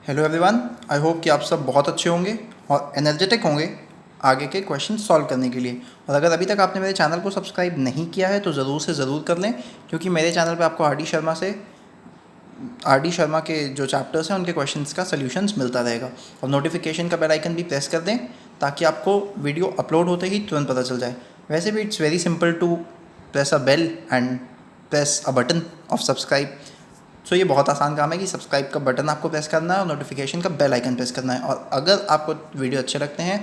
Hello everyone, आई hope कि आप सब बहुत अच्छे होंगे और एनर्जेटिक होंगे आगे के क्वेश्चन सॉल्व करने के लिए। और अगर अभी तक आपने मेरे चैनल को सब्सक्राइब नहीं किया है तो ज़रूर से ज़रूर कर लें, क्योंकि मेरे चैनल पे आपको आर डी शर्मा के जो चैप्टर्स हैं उनके क्वेश्चंस का सॉल्यूशंस मिलता रहेगा। और नोटिफिकेशन का बेल आइकन भी प्रेस कर दें ताकि आपको वीडियो अपलोड होते ही तुरंत पता चल जाए। वैसे भी it's very simple to press a bell and press a button of subscribe. So ये बहुत आसान काम है कि सब्सक्राइब का बटन आपको प्रेस करना है और नोटिफिकेशन का बेल आइकन प्रेस करना है। और अगर आपको वीडियो अच्छे लगते हैं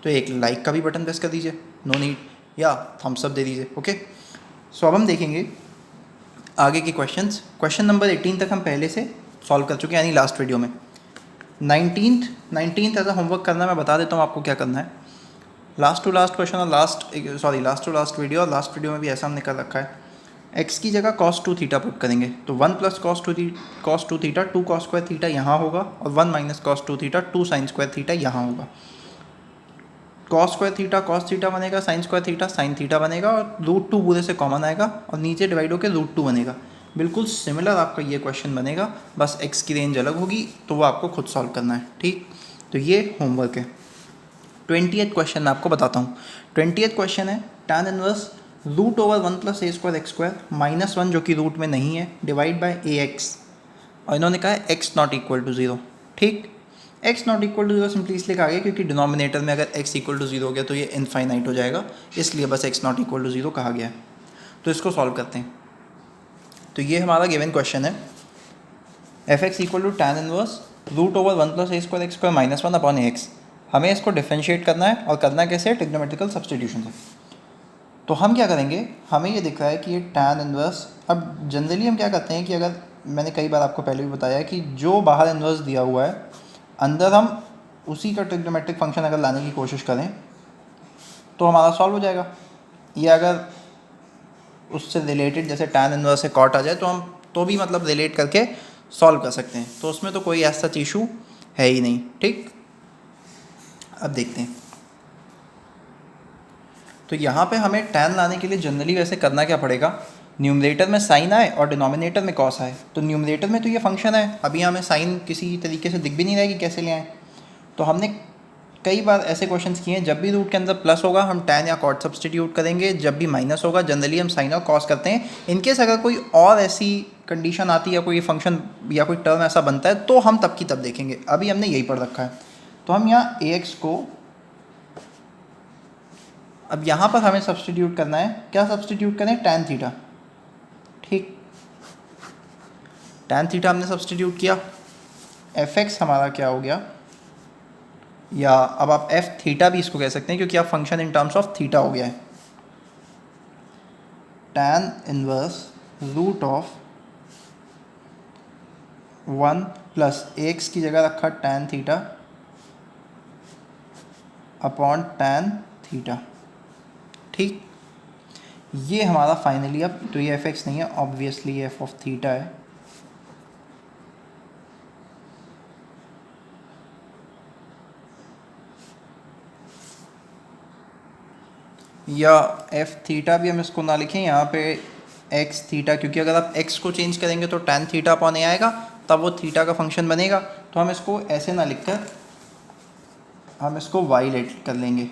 तो एक लाइक का भी बटन प्रेस कर दीजिए, नो नीड, या थम्स अप दे दीजिए। ओके, सो अब हम देखेंगे आगे के क्वेश्चंस। क्वेश्चन नंबर 18 तक हम पहले से सॉल्व कर चुके हैं, यानी लास्ट वीडियो में। 19th एज अ होमवर्क करना, मैं बता देता हूँ आपको क्या करना है। लास्ट टू लास्ट क्वेश्चन और लास्ट टू लास्ट वीडियो और लास्ट वीडियो में भी ऐसा हमने कर रखा है। एक्स की जगह cos 2 थीटा पुट करेंगे तो 1 plus cos 2 theta 2 cos square theta यहाँ होगा, और 1 minus cos 2 theta 2 sine square theta यहाँ होगा। cos square theta cos theta बनेगा, sine square theta sine theta बनेगा, और रूट 2 पूरे से कॉमन आएगा और नीचे डिवाइड होकर रूट 2 बनेगा। बिल्कुल सिमिलर आपका ये क्वेश्चन बनेगा, बस एक्स की रेंज अलग होगी, तो वो आपको खुद सॉल्व करना है। ठीक, तो ये होमवर्क है। 20th क्वेश्चन मैं आपको बताता हूँ। 20th क्वेश्चन है tan inverse root over 1 plus ए स्क्वायर एक्स स्क्वायर माइनस 1 जो कि रूट में नहीं है डिवाइड बाय ए एक्स, और इन्होंने कहा है x not equal to zero. ठीक, x not equal to zero simply इसलिए कहा गया क्योंकि डिनोमिनेटर में अगर एक्स इक्वल टू ज़ीरो हो गया तो ये इनफाइनाइट हो जाएगा, इसलिए बस X not equal to zero कहा गया है। तो इसको सॉल्व करते हैं। तो ये हमारा गिवन क्वेश्चन है, F X equal to tan inverse root over 1 plus A square x square minus 1 upon A X. हमें इसको डिफरेंशिएट करना है, और करना कैसे, ट्रिग्नोमेट्रिकल सब्सटीट्यूशन से। तो हम क्या करेंगे, हमें ये दिख रहा है कि ये टैन इनवर्स, अब जनरली हम क्या करते हैं कि अगर, मैंने कई बार आपको पहले भी बताया है कि जो बाहर इनवर्स दिया हुआ है अंदर हम उसी का ट्रिग्नोमेट्रिक फंक्शन अगर लाने की कोशिश करें तो हमारा सॉल्व हो जाएगा। या अगर उससे रिलेटेड जैसे टैन इनवर्स से कॉट आ जाए तो हम तो भी मतलब रिलेट करके सॉल्व कर सकते हैं, तो उसमें तो कोई ऐसा इशू है ही नहीं। ठीक, अब देखते हैं। तो यहाँ पे हमें टैन लाने के लिए जनरली वैसे करना क्या पड़ेगा, न्यूमरेटर में साइन आए और डिनोमिनेटर में कॉस आए। तो न्यूमरेटर में तो ये फंक्शन है, अभी हमें साइन किसी तरीके से दिख भी नहीं रहा है कि कैसे ले आए। तो हमने कई बार ऐसे क्वेश्चंस किए हैं, जब भी रूट के अंदर प्लस होगा हम टैन या कॉट सब्सटीट्यूट करेंगे, जब भी माइनस होगा जनरली हम साइन और कॉस करते हैं। इनकेस अगर कोई और ऐसी कंडीशन आती है या कोई फंक्शन या कोई टर्म ऐसा बनता है तो हम तब की तब देखेंगे, अभी हमने यही पढ़ रखा है। तो हम यहाँ ए एक्स को, अब यहाँ पर हमें सब्सटीट्यूट करना है, क्या सब्सटीट्यूट करें, टैन थीटा। ठीक, टैन थीटा हमने सब्सटीट्यूट किया, एफ एक्स हमारा क्या हो गया, या अब आप एफ थीटा भी इसको कह सकते हैं क्योंकि आप function in terms of theta हो गया है। Tan inverse root of 1 plus X की जगह रखा tan theta upon tan theta. ठीक, ये हमारा फाइनली, अब तो ये एफ एक्स नहीं है, ऑब्वियसली ये एफ ऑफ थीटा है। या एफ थीटा भी हम इसको ना लिखें यहाँ पे एक्स थीटा, क्योंकि अगर आप एक्स को चेंज करेंगे तो टैन थीटा अपॉन ए आएगा, तब वो थीटा का फंक्शन बनेगा। तो हम इसको ऐसे ना लिखकर हम इसको वाई लेट कर लेंगे,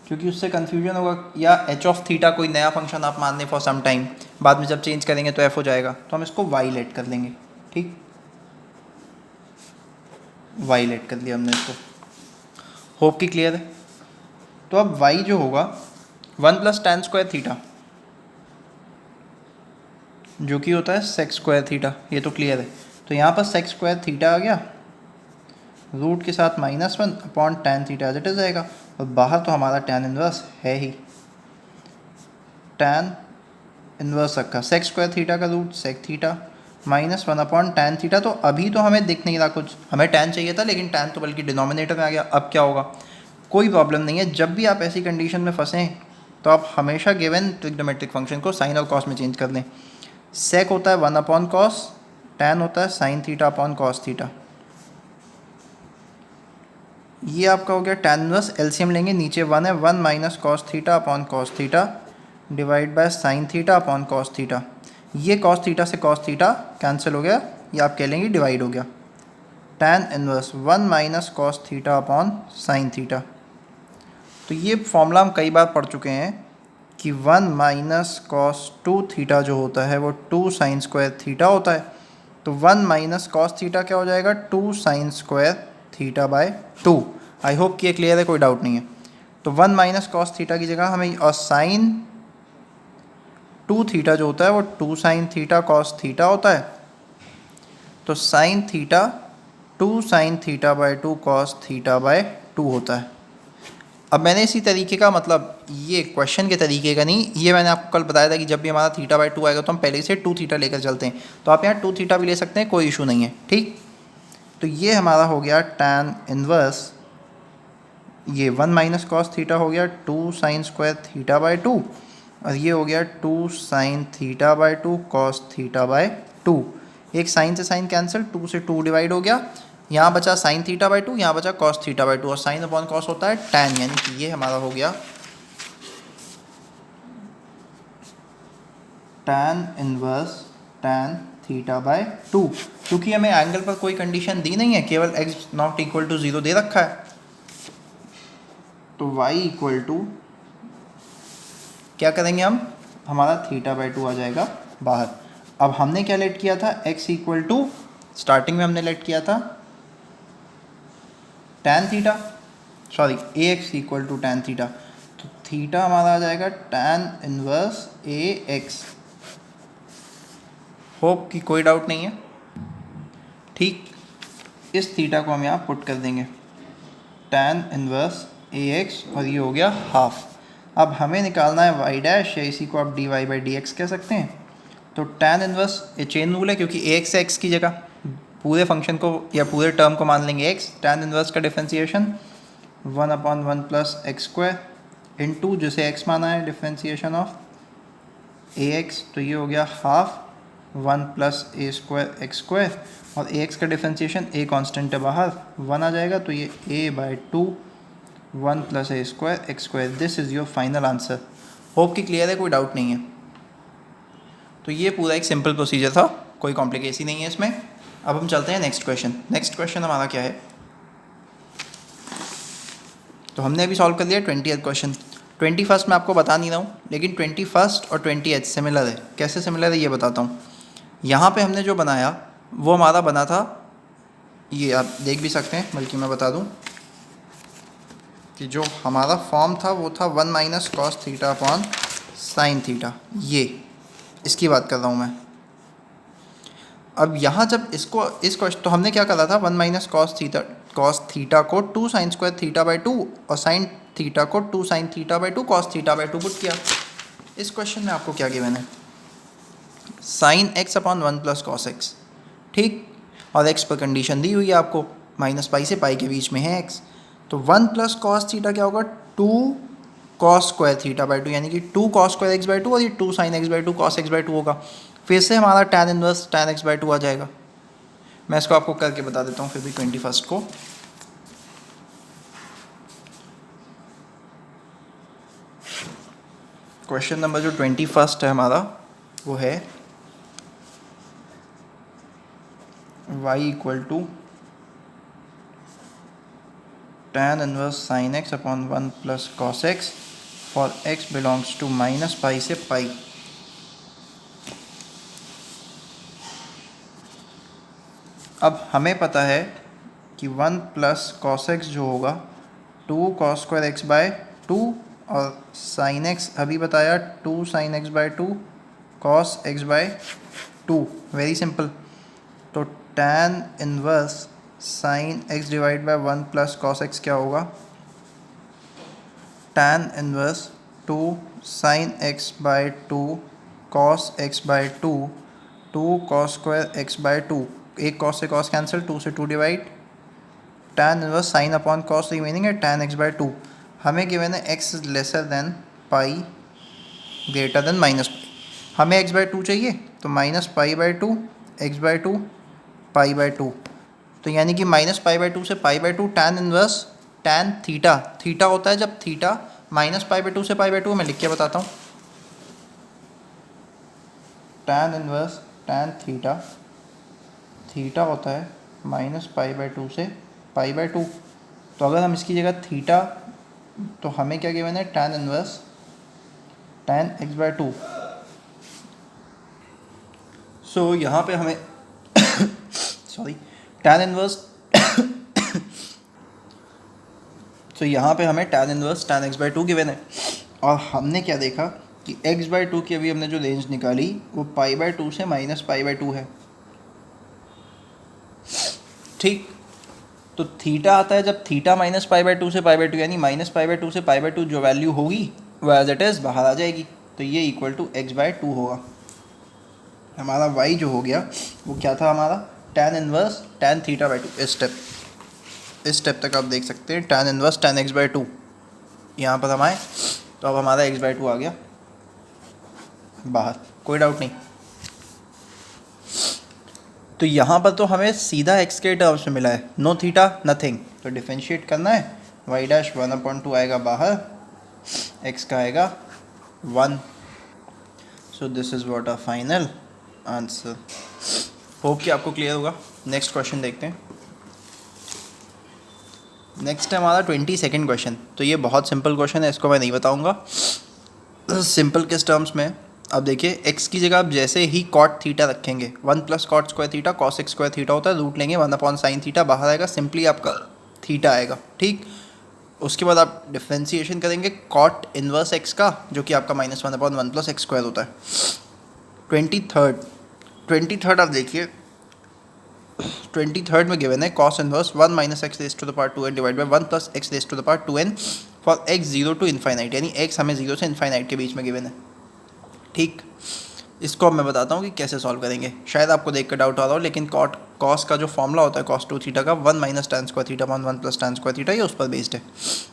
क्योंकि उससे कन्फ्यूजन होगा। या एच ऑफ थीटा कोई नया फंक्शन आप मान लें फॉर सम टाइम, बाद में जब चेंज करेंगे तो एफ हो जाएगा, तो हम इसको वाई लेट कर लेंगे। ठीक, वाई लेट कर लिया हमने इसको, होप कि क्लियर है। तो अब वाई जो होगा 1 प्लस टैन स्क्वायर थीटा, जो कि होता है सेक स्क्वायर थीटा, ये तो क्लियर है। तो यहाँ पर सेक स्क्वायर थीटा आ गया, रूट के साथ -1 upon tan theta as it is आएगा, और बाहर तो हमारा टैन इनवर्स है ही। टैन इनवर्स रखा सेक स्क्वायर थीटा का root sec theta -1 upon tan theta. तो अभी तो हमें दिख नहीं रहा कुछ, हमें टैन चाहिए था लेकिन टैन तो बल्कि डिनोमिनेटर में आ गया। अब क्या होगा, कोई प्रॉब्लम नहीं है। जब भी आप ऐसी कंडीशन में फंसें तो आप हमेशा गिवन ट्रिग्नोमेट्रिक फंक्शन को साइन और कॉस में चेंज कर लें। सेक होता है 1 अपॉन कॉस, टैन होता है sine theta upon cos theta. ये आपका हो गया टैन इनवर्स, एलसीएम लेंगे, नीचे 1 है, 1 minus cos theta upon cos theta divide by sine theta upon cos theta. ये कॉस थीटा से कॉस थीटा कैंसिल हो गया, ये आप कह लेंगे डिवाइड हो गया। tan inverse 1 minus cos theta upon sine theta. तो ये फॉर्मूला हम कई बार पढ़ चुके हैं कि 1 माइनस कॉस 2 थीटा जो होता है वो 2 साइन स्क्वायर थीटा होता है। तो 1 माइनस कॉस थीटा क्या हो जाएगा, 2 sine square theta by 2। I hope कि ये क्लियर है, कोई डाउट नहीं है। तो 1 माइनस कॉस थीटा की जगह हमें, और साइन 2 थीटा जो होता है वो 2 साइन थीटा कॉस थीटा होता है। तो sine theta 2 sine theta by 2 cos theta by 2 होता है। अब मैंने इसी तरीके का, मतलब ये क्वेश्चन के तरीके का नहीं, ये मैंने आपको कल बताया था कि जब भी हमारा थीटा बाय 2 आएगा तो हम पहले से 2 थीटा लेकर चलते हैं। तो आप यहाँ 2 थीटा भी ले सकते हैं, कोई इशू नहीं है, ठीक। तो ये हमारा हो गया tan इनवर्स, ये 1 माइनस कॉस थीटा हो गया 2 साइन स्क्वायर थीटा बाय 2, और ये हो गया 2 sine theta by 2 cos theta by 2। एक साइन से साइन कैंसिल, 2 से 2 डिवाइड हो गया, यहाँ बचा साइन थीटा बाय 2, यहाँ बचा कॉस थीटा बाय 2, और साइन अपॉन कॉस होता है tan, यानी कि ये हमारा हो गया tan inverse tan theta by 2। क्योंकि हमें एंगल पर कोई कंडीशन दी नहीं है, केवल x नॉट इक्वल टू 0 दे रखा है, तो y इक्वल टू क्या करेंगे हम, हमारा थीटा बाय 2 आ जाएगा बाहर। अब हमने क्या लेट किया था, x इक्वल टू, स्टार्टिंग में हमने लेट किया था tan theta, sorry ax equal to tan theta, तो थीटा हमारा आ जाएगा tan इनवर्स ax। होप कि कोई डाउट नहीं है, ठीक। इस थीटा को हम यहाँ पुट कर देंगे tan इनवर्स ax, और ये हो गया हाफ। अब हमें निकालना है y डैश, या इसी को आप dy बाई dx कह सकते हैं। तो tan इनवर्स, ये चेन रूल है, क्योंकि ax से x की जगह पूरे फंक्शन को या पूरे टर्म को मान लेंगे x। tan इनवर्स का differentiation 1/1 plus x square into, जिसे x माना है, डिफ्रेंसिएशन ऑफ ax, तो ये हो गया हाफ 1 प्लस ए स्क्वायर एक्स स्क्वायर, और ax का डिफ्रेंसिएशन a कांस्टेंट है बाहर, 1 आ जाएगा, तो ये a by 2 1 plus A square x square. This is your final answer. Hope कि क्लियर है, कोई डाउट नहीं है। तो ये पूरा एक सिंपल प्रोसीजर था, कोई कॉम्प्लिकेसी नहीं है इसमें। अब हम चलते हैं नेक्स्ट क्वेश्चन। नेक्स्ट क्वेश्चन हमारा क्या है, तो हमने अभी सॉल्व कर लिया 20th क्वेश्चन। 21st मैं आपको बता नहीं रहा हूँ, लेकिन 21st और 20th सिमिलर है। कैसे सिमिलर है ये बताता हूँ। यहाँ पे हमने जो बनाया वो हमारा बना था, ये आप देख भी सकते हैं, बल्कि मैं बता दूँ कि जो हमारा फॉर्म था वो था 1 minus cos theta upon sine theta, ये इसकी बात कर रहा हूँ मैं। अब यहाँ जब इसको इस क्वेश्चन, तो हमने क्या करा था, 1 माइनस कॉस थीटा को 2 साइन स्क्वायर थीटा बाई 2, और साइन थीटा को 2 sine theta by 2 cos theta by 2 put किया। इस क्वेश्चन में आपको क्या गिवन है, sign x upon 1 plus cos x, ठीक। और एक्स पर कंडीशन दी हुई है आपको, माइनस पाई से पाई के बीच में है एक्स। तो 1 प्लस कॉस थीटा क्या होगा, 2 कॉस स्क्वायर थीटा बाई 2, यानी कि 2 कॉस स्क्वायर एक्स बाई 2, और ये 2 sine x by 2 cos x by 2 होगा। फिर से हमारा tan inverse tan x by 2 आ जाएगा। मैं इसको आपको करके बता देता हूँ फिर भी 21st को। क्वेश्चन नंबर जो 21st है हमारा वो है y equal to tan inverse sine x upon 1 plus cos x for x belongs to minus pi से पाई। अब हमें पता है कि 1 प्लस कॉस एक्स जो होगा 2 कॉस स्क्वायर एक्स बाय 2, और साइन एक्स अभी बताया 2 sine x by 2 cos x by 2। Very simple. तो tan inverse sine x divide by 1 plus cos x क्या होगा, tan inverse 2 sine x by 2 cos x by 2, 2 cos square x by 2, एक cos से cos cancel, 2 से 2 divide, tan inverse sine upon cos remaining है tan x by 2। हमें given है x lesser than pi greater than minus pi. हमें x by 2 चाहिए, तो minus pi by 2 x by 2 pi by 2। तो यानी कि माइनस पाई बाय 2 से pi by 2 tan inverse tan theta, theta होता है जब थीटा माइनस पाई बाय 2 से पाई बाय 2, मैं लिख के बताता हूँ। tan inverse tan theta, theta होता है -π/2 से π/2। तो अगर हम इसकी जगह थीटा, तो हमें क्या गिवन है, tan इनवर्स tan x/2। सो यहाँ पे हमें सॉरी tan इनवर्स तो यहाँ पे हमें tan inverse tan x/2 given है। और हमने क्या देखा कि x/2 की अभी हमने जो रेंज निकाली वो π/2 से -π/2 है। ठीक, तो थीटा आता है जब थीटा -π/2 से π/2, यानी -π/2 से π/2 जो वैल्यू होगी वो एज इट इज़ बाहर आ जाएगी। तो ये इक्वल टू x/2 होगा। हमारा y जो हो गया वो क्या था हमारा, tan इनवर्स tan θ/2। इस स्टेप तक आप देख सकते हैं tan इनवर्स tan x/2। यहाँ पर हम आए तो अब हमारा x/2 आ गया बाहर, कोई डाउट नहीं। तो यहाँ पर तो हमें सीधा x के टर्म्स में मिला है, नो थीटा नथिंग। तो डिफरेंशिएट करना है, y' 1/2 आएगा बाहर, x का आएगा 1। So this is what our final answer. Hope कि आपको क्लियर होगा। नेक्स्ट क्वेश्चन देखते हैं। नेक्स्ट है हमारा 22nd क्वेश्चन। तो ये बहुत सिंपल क्वेश्चन है, इसको मैं नहीं बताऊँगा। सिंपल किस टर्म्स में, अब देखिए x की जगह आप जैसे ही cot थीटा रखेंगे, 1 + cot square theta cos x square theta होता है, रूट लेंगे 1/sin थीटा, बाहर आएगा, सिंपली आपका थीटा आएगा। ठीक, उसके बाद आप डिफ्रेंसिएशन करेंगे cot इनवर्स x का, जो कि आपका -1/1 + x स्क्वायर होता है। 23rd आप देखिए, 23rd में गिवन है cos inverse 1 - x⁻²n divide by 1 + x⁻²n for x 0 to ∞, यानी x हमें 0 से ∞ के बीच में गिवन है। ठीक, इसको अब मैं बताता हूँ कि कैसे सॉल्व करेंगे। शायद आपको देख कर डाउट आ रहा हो, लेकिन कॉस का जो फॉर्मूला होता है cos2 थीटा का 1 - tan² थीटा 1 + tan² थीटा, ये उस पर बेस्ड है।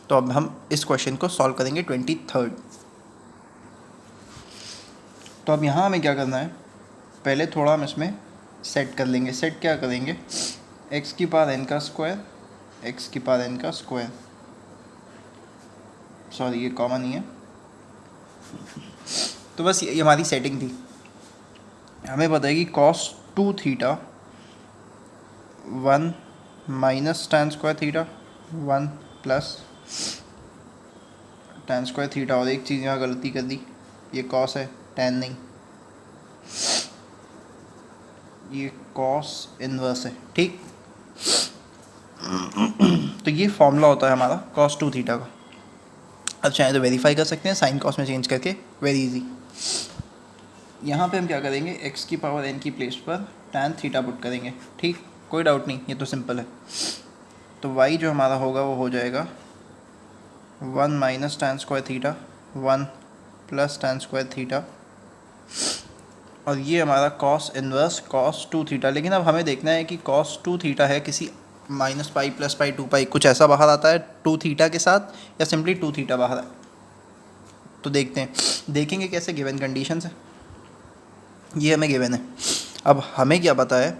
तो अब हम इस क्वेश्चन को सॉल्व करेंगे 23rd। तो अब यहाँ हमें क्या करना है, पहले थोड़ा हम इसमें सेट कर लेंगे। सेट क्या करेंगे, x की पावर n का स्क्वायर, x की पावर n का स्क्वायर, सॉरी ये कॉमन ही है। तो बस ये हमारी सेटिंग थी। हमें पता है कि cos2 theta 1 - tan² theta 1 + tan² theta, और एक चीज़ यहाँ गलती कर दी, ये cos है tan नहीं, ये cos इनवर्स है। ठीक, तो ये फॉर्मूला होता है हमारा cos2 थीटा का। अब चाहे तो वेरीफाई कर सकते हैं साइन कॉस में चेंज करके, वेरी इजी। यहाँ पे हम क्या करेंगे, x की पावर n की प्लेस पर tan थीटा पुट करेंगे। ठीक, कोई डाउट नहीं, ये तो सिंपल है। तो y जो हमारा होगा वो हो जाएगा 1 - tan² थीटा 1 + tan² थीटा, और ये हमारा cos इनवर्स cos2 थीटा। लेकिन अब हमें देखना है कि cos2 थीटा है किसी -π + π 2π, कुछ ऐसा बाहर आता है 2 थीटा के साथ, या सिंपली 2 थीटा बाहर है। तो देखते हैं, देखेंगे कैसे, गिवन कंडीशन है, ये हमें गिवन है। अब हमें क्या पता है,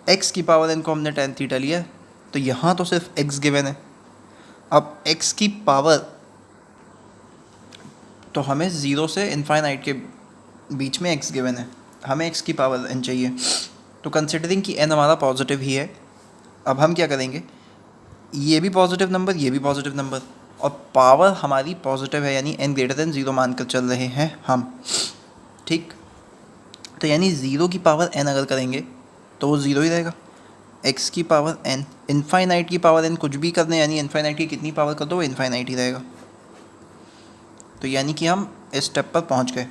x की पावर n को हमने tan थीटा लिया, तो यहाँ तो सिर्फ x गिवन है। अब x की पावर, तो हमें 0 से ∞ के बीच में x गिवन है, हमें x की पावर n चाहिए। तो कंसिडरिंग कि n हमारा पॉजिटिव ही है, अब हम क्या करेंगे, ये भी पॉजिटिव नंबर, ये भी पॉजिटिव नंबर, और पावर हमारी पॉजिटिव है, यानी n > 0 मानकर चल रहे हैं हम। ठीक, तो यानी 0 की पावर n अगर करेंगे तो वो 0 ही रहेगा। x की पावर n, इनफाइनाइट की पावर n कुछ भी कर दें, यानी इनफाइनाइट की कितनी पावर कर दो वो इनफाइनाइट ही रहेगा। तो यानी कि हम इस स्टेप पर पहुंच गए।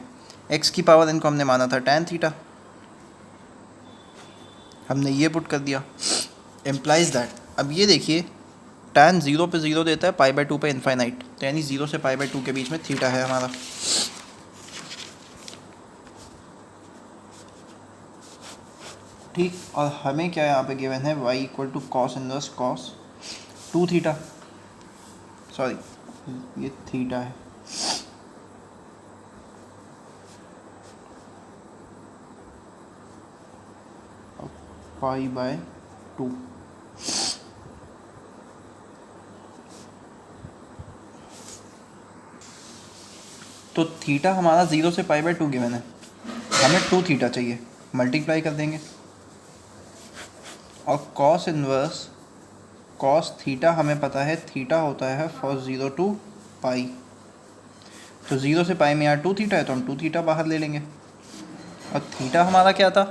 x की पावर n को हमने माना था tan थीटा, हमने ये पुट कर दिया, इम्प्लाइज दैट। अब ये देखिए, tan 0 पे 0 देता है, π/2 पे इनफाइनाइट, तो यानी 0 से π/2 के बीच में थीटा है हमारा। ठीक, और हमें क्या यहाँ पे गिवन है, y = cos inverse cos 2 theta, sorry ये थीटा है, π/2। तो थीटा हमारा 0 से π/2 गिवन है, हमें 2 थीटा चाहिए, मल्टीप्लाई कर देंगे, और कॉस इन्वर्स कॉस थीटा हमें पता है थीटा होता है फॉर 0 टू पाई, तो 0 से पाई में यहाँ 2 थीटा है तो हम 2 थीटा बाहर ले लेंगे। और थीटा हमारा क्या था,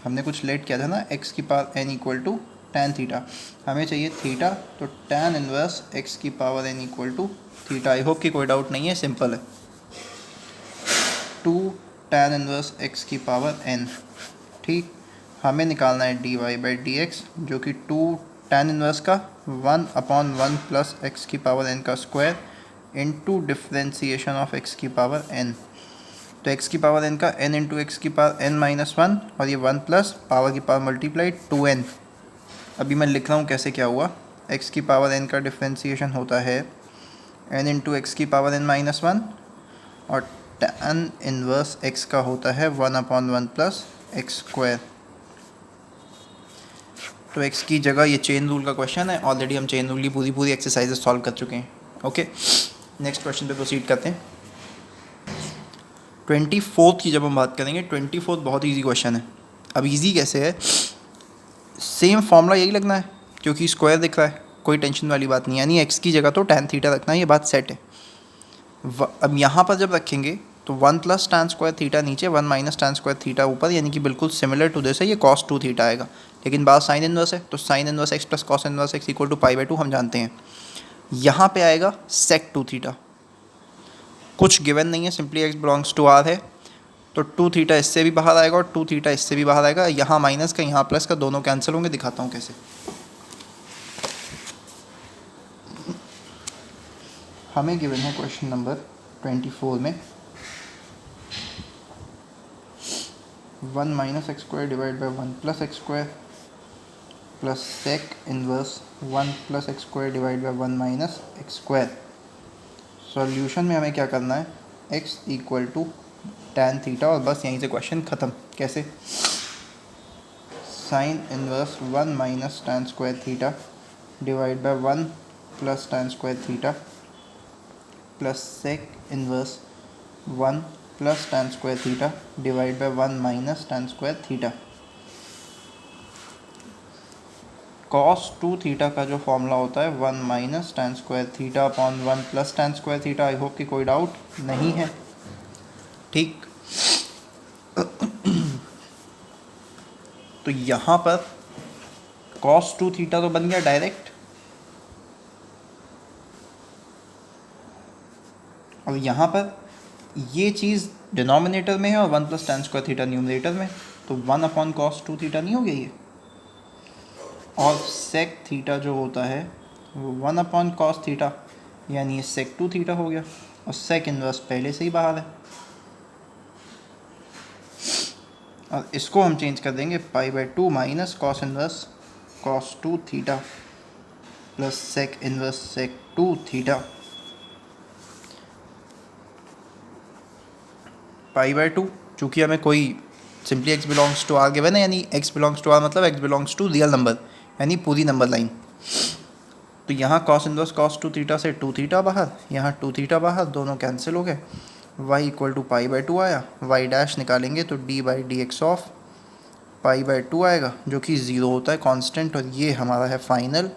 हमने कुछ लेट किया था ना, x की power n equal to tan theta, हमें चाहिए थीटा, तो टैन इन्वर्स x की power n equal to theta. I hope कि कोई डाउट नहीं है, सिंपल है। 2 टैन इन्वर्स x की पावर n, ठीक। हमें निकालना है dy बाई डी एक्स, जो कि 2 टैन इन्वर्स का 1/1 प्लस एक्स की पावर n का square into differentiation of x की पावर n। तो x की पावर n का n इंटू एक्स की पावर n माइनस 1, और ये 1 प्लस पावर की पावर मल्टीप्लाइड 2n। अभी मैं लिख रहा हूँ कैसे क्या हुआ। x की पावर n का डिफ्रेंसीशन होता है n इंटू एक्स की पावर n माइनस 1, और tan इन्वर्स x का होता है 1/1 प्लस एक्स स्क्वायर। तो x की जगह ये चेन रूल का क्वेश्चन है, ऑलरेडी हम चेन रूल की पूरी एक्सरसाइजेस सॉल्व कर चुके हैं। ओके, नेक्स्ट क्वेश्चन पे प्रोसीड करते हैं। 24th की जब हम बात करेंगे, 24th बहुत इजी क्वेश्चन है। अब इजी कैसे है, सेम फॉर्मूला यही लगना है क्योंकि स्क्वायर दिख रहा है, कोई टेंशन वाली बात नहीं, यानी x की जगह तो tan थीटा रखना है, ये बात सेट है। अब यहाँ पर जब रखेंगे तो 1 प्लस टैन स्क्वायर थीटा नीचे, 1 माइनस टैन स्क्वायर थीटा ऊपर, यानी कि बिल्कुल सिमिलर टू दिस है, ये cos 2 थीटा आएगा। लेकिन बात साइन इन्वर्स है, तो sine inverse x plus cos inverse x equal to pi by 2 हम जानते हैं। यहाँ पे आएगा सेक 2 थीटा, कुछ गिवन नहीं है, simply x belongs to r है, तो 2 थीटा इससे भी बाहर आएगा और 2 थीटा इससे भी बाहर आएगा। यहाँ माइनस का यहाँ प्लस का दोनों कैंसिल होंगे, दिखाता हूँ कैसे। हमें गिवन है क्वेश्चन नंबर 24 में 1 minus x square divide by 1 plus x square plus sec inverse 1 plus x square divide by 1 minus x square. Solution में हमें क्या करना है, x equal to tan theta, और बस यहीं से क्वेश्चन ख़त्म। कैसे, sine inverse 1 minus tan square theta divide by 1 plus tan square theta plus sec inverse 1 plus tan square theta divide by 1 minus tan square theta. cos 2 theta का जो formula होता है 1 minus tan square theta upon 1 plus tan square theta. I hope कि कोई doubt नहीं है, ठीक। तो यहाँ पर cos 2 थीटा तो बन गया डायरेक्ट, और यहाँ पर ये चीज़ डिनोमिनेटर में है और 1 plus tan square theta numerator में, तो 1 अपॉन cos 2 थीटा नहीं हो गया ये। और सेक थीटा जो होता है वो 1 अपॉन कॉस थीटा, यानी ये सेक 2 थीटा हो गया, और सेक इन्वर्स पहले से ही बाहर है, और इसको हम चेंज कर देंगे pi by 2 minus cos inverse cos 2 theta plus sec inverse sec 2 theta pi by 2। चूँकि हमें कोई simply x belongs to R given है, यानी x बिलोंग्स टू आर मतलब x belongs to real number, यानी पूरी नंबर लाइन। तो यहाँ कॉस इन्वर्स कॉस 2 थीटा से 2 थीटा बाहर, यहाँ 2 थीटा बाहर, दोनों कैंसिल हो गए। y equal to pi by 2 आया, y डैश निकालेंगे तो d by d x of pi by 2 आएगा, जो कि 0 होता है कांस्टेंट, और ये हमारा है फाइनल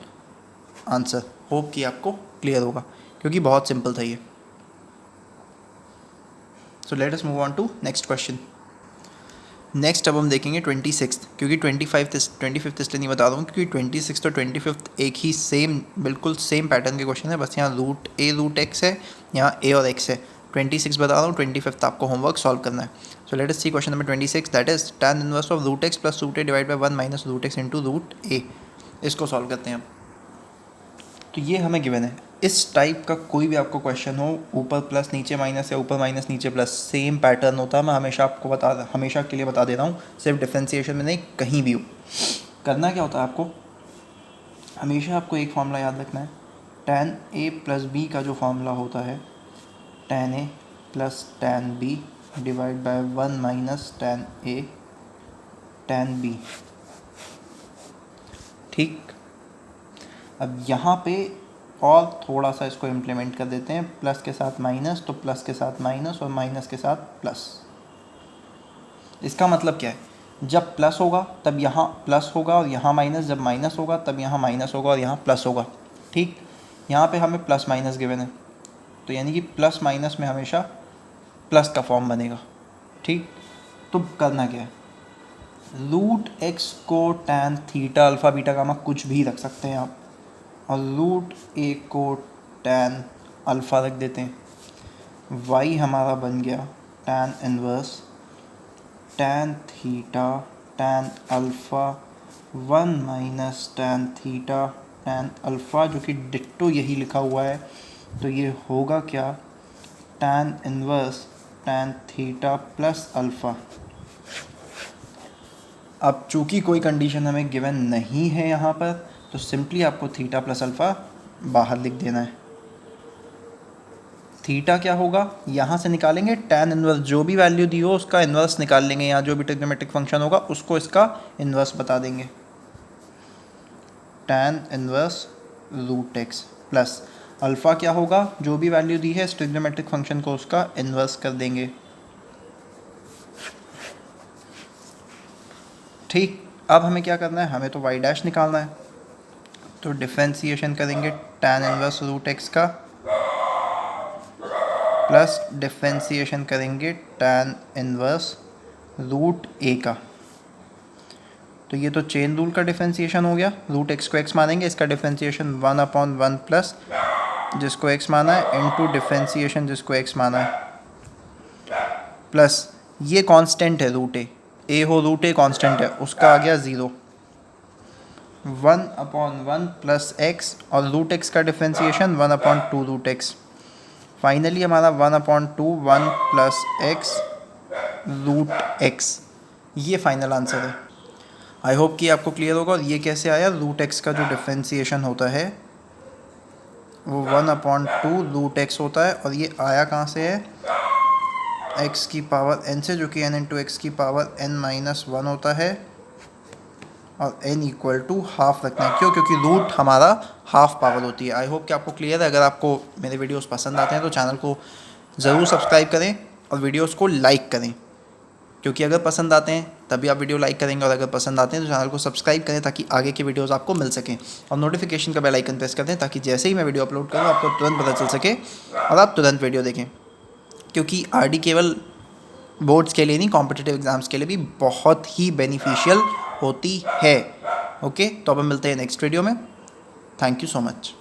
आंसर। होप कि आपको क्लियर होगा क्योंकि बहुत सिंपल था ये। So let us move on to next question. Next अब हम देखेंगे 26, क्योंकि 25th इसलिए नहीं बता रहा हूँ क्योंकि 26 और 25 एक ही सेम बिल्कुल सेम पैटर्न के क्वेश्चन है, बस यहाँ रूट ए रूट एक्स है, यहाँ ए और एक्स है। 26 बता रहा हूँ, 25 आपको होमवर्क सॉल्व करना है। So let us see question number 26, that is tan inverse of root x plus root a divide by 1 minus root x into root a. इसको सॉल्व करते हैं अब। तो ये हमें गिवन है, इस टाइप का कोई भी आपको क्वेश्चन हो, ऊपर प्लस नीचे माइनस या ऊपर माइनस नीचे प्लस, सेम पैटर्न होता है। मैं हमेशा के लिए बता दे रहा हूँ, सिर्फ डिफ्रेंसिएशन में नहीं, कहीं भी हो। करना क्या होता है आपको, हमेशा आपको एक फार्मूला याद रखना है, tan a प्लस बी का जो फार्मूला होता है tan a plus tan b divide by 1 minus tan a tan b, ठीक। अब यहाँ पे और थोड़ा सा इसको इम्प्लीमेंट कर देते हैं, प्लस के साथ माइनस, तो प्लस के साथ माइनस और माइनस के साथ प्लस। इसका मतलब क्या है, जब प्लस होगा तब यहाँ प्लस होगा और यहाँ माइनस, जब माइनस होगा तब यहाँ माइनस होगा और यहाँ प्लस होगा। ठीक, यहाँ पे हमें प्लस माइनस गिवन है, तो यानी कि प्लस माइनस में हमेशा प्लस का फॉर्म बनेगा। ठीक, तो करना क्या है, रूट एक्स को tan theta alpha beta gamma कुछ भी रख सकते हैं आप, और रूट ए को टैन अल्फ़ा रख देते हैं। वाई हमारा बन गया tan inverse tan theta tan alpha 1 minus tan theta tan alpha, जो कि डिट्टो यही लिखा हुआ है। तो ये होगा क्या, tan inverse tan theta plus alpha. अब चूँकि कोई कंडीशन हमें गिवन नहीं है यहाँ पर, तो सिंपली आपको थीटा प्लस अल्फ़ा बाहर लिख देना है। थीटा क्या होगा, यहाँ से निकालेंगे टैन इनवर्स, जो भी वैल्यू दी हो उसका इन्वर्स निकाल लेंगे, यहाँ जो भी ट्रिग्नोमेट्रिक फंक्शन होगा उसको इसका इन्वर्स बता देंगे। Tan inverse root x plus alpha क्या होगा, जो भी वैल्यू दी है इस ट्रिग्नोमेट्रिक फंक्शन को उसका इन्वर्स कर देंगे। ठीक, अब हमें क्या करना है, हमें तो वाई डैश निकालना है, तो डिफ्रेंसिएशन करेंगे टैन इनवर्स रूट एक्स का प्लस डिफ्रेंसिएशन करेंगे टैन इनवर्स रूट ए का। तो ये तो चेन रूल का डिफ्रेंसिएशन हो गया, रूट एक्स को एक्स मानेंगे, इसका डिफ्रेंसिएशन 1/1 प्लस जिसको एक्स माना है इनटू डिफ्रेंसिएशन जिसको एक्स माना है, प्लस ये कांस्टेंट है रूट ए हो रूट ए कांस्टेंट है, उसका आ गया 0, 1/1 प्लस एक्स और रूट एक्स का डिफ्रेंसिएशन 1/2 रूट एक्स। फाइनली हमारा 1/2 1 प्लस एक्स रूट एक्स, ये फाइनल आंसर है। आई होप कि आपको क्लियर होगा। और ये कैसे आया, रूट एक्स का जो डिफ्रेंसिएशन होता है वो 1/2 रूट एक्स होता है, और ये आया कहाँ से है, एक्स की पावर n से, जो कि n इंटू एक्स की पावर n-1 होता है, और n इक्वल टू हाफ रखना है। क्यों, क्योंकि रूट हमारा हाफ पावर होती है। आई होप कि आपको क्लियर है। अगर आपको मेरे वीडियोस पसंद आते हैं तो चैनल को ज़रूर सब्सक्राइब करें और वीडियोस को लाइक करें, क्योंकि अगर पसंद आते हैं तभी आप वीडियो लाइक करेंगे, और अगर पसंद आते हैं तो चैनल को सब्सक्राइब करें ताकि आगे की वीडियोस आपको मिल सकें, और नोटिफिकेशन का बेल आइकन प्रेस कर दें ताकि जैसे ही मैं वीडियो अपलोड करूँ आपको तुरंत पता चल सके और आप तुरंत वीडियो देखें। क्योंकि आरडी केवल बोर्ड्स के लिए नहीं, कॉम्पिटिटिव एग्जाम्स के लिए भी बहुत ही बेनिफिशियल होती है। ओके, तो अब हम मिलते हैं नेक्स्ट वीडियो में। Thank you so much.